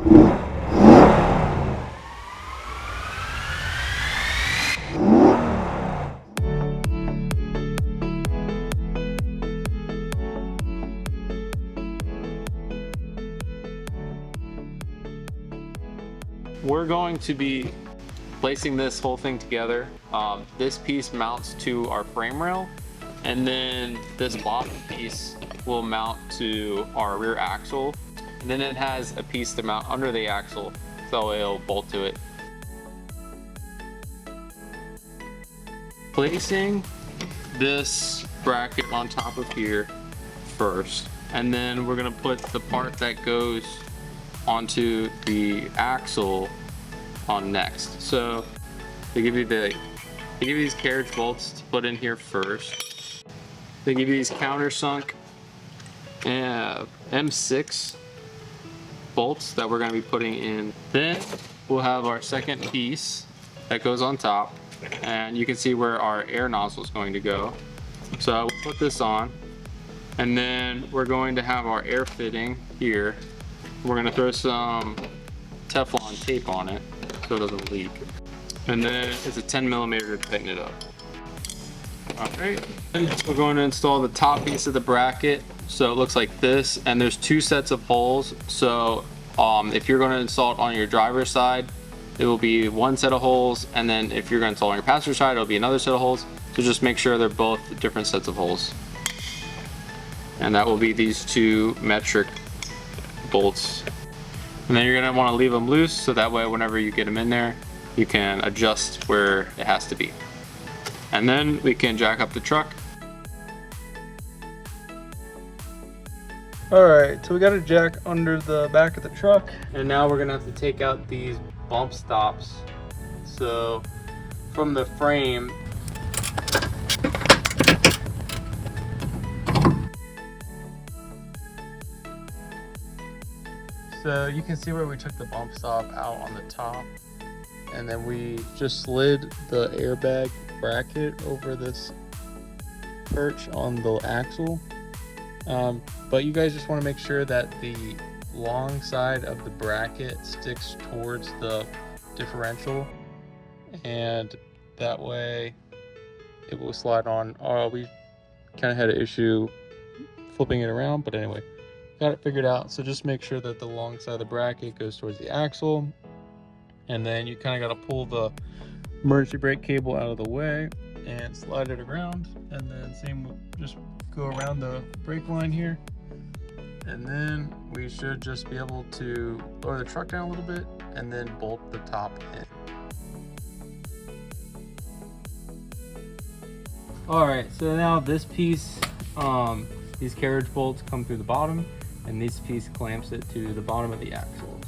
We're going to be placing this whole thing together. This piece mounts to our frame rail, and then this bottom piece will mount to our rear axle, and then it has a piece to mount under the axle, so it'll bolt to it. Placing this bracket on top of here first, and then we're gonna put the part that goes onto the axle on next. So they give you these carriage bolts to put in here first. They give you these countersunk M6 bolts that we're going to be putting in. Then we'll have our second piece that goes on top, and you can see where our air nozzle is going to go. So we'll put this on, and then we're going to have our air fitting here. We're going to throw some Teflon tape on it so it doesn't leak. And then it's a 10mm to tighten it up. Alright, we're going to install the top piece of the bracket. So it looks like this, and there's two sets of holes. So if you're going to install it on your driver's side, it will be one set of holes, and then if you're going to install on your passenger side, it'll be another set of holes. So just make sure they're both different sets of holes. And that will be these two metric bolts. And then you're going to want to leave them loose, so that way whenever you get them in there, you can adjust where it has to be. And then we can jack up the truck. Alright, so we got a jack under the back of the truck, and now we're gonna have to take out these bump stops. So from the frame, so you can see where we took the bump stop out on the top, and then we just slid the airbag bracket over this perch on the axle. But you guys just want to make sure that the long side of the bracket sticks towards the differential, and that way it will slide on. We kind of had an issue flipping it around, but anyway, got it figured out. So just make sure that the long side of the bracket goes towards the axle, and then you kind of got to pull the emergency brake cable out of the way and slide it around, and then just go around the brake line here, and then we should just be able to lower the truck down a little bit and then bolt the top in. Alright, so now this piece, these carriage bolts come through the bottom, and this piece clamps it to the bottom of the axle.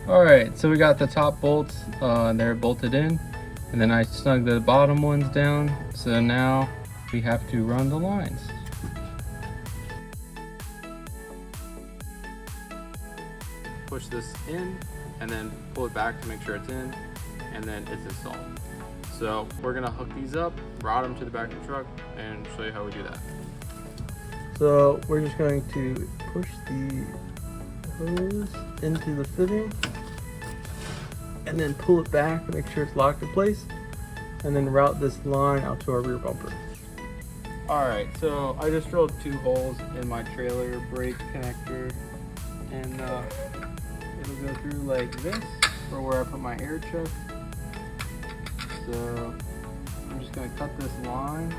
Alright, so we got the top bolts, they're bolted in, and then I snug the bottom ones down, so now we have to run the lines. Push this in, and then pull it back to make sure it's in, and then it's installed. So we're going to hook these up, route them to the back of the truck, and show you how we do that. So we're just going to push the hose into the fitting, and then pull it back to make sure it's locked in place, and then route this line out to our rear bumper. Alright, so I just drilled 2 holes in my trailer brake connector, and it'll go through like this for where I put my air chuck. So I'm just going to cut this line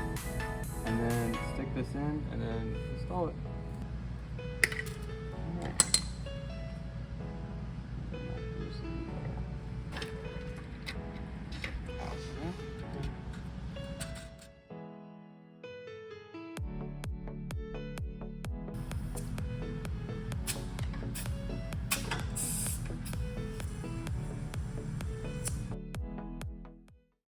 and then stick this in and then install it.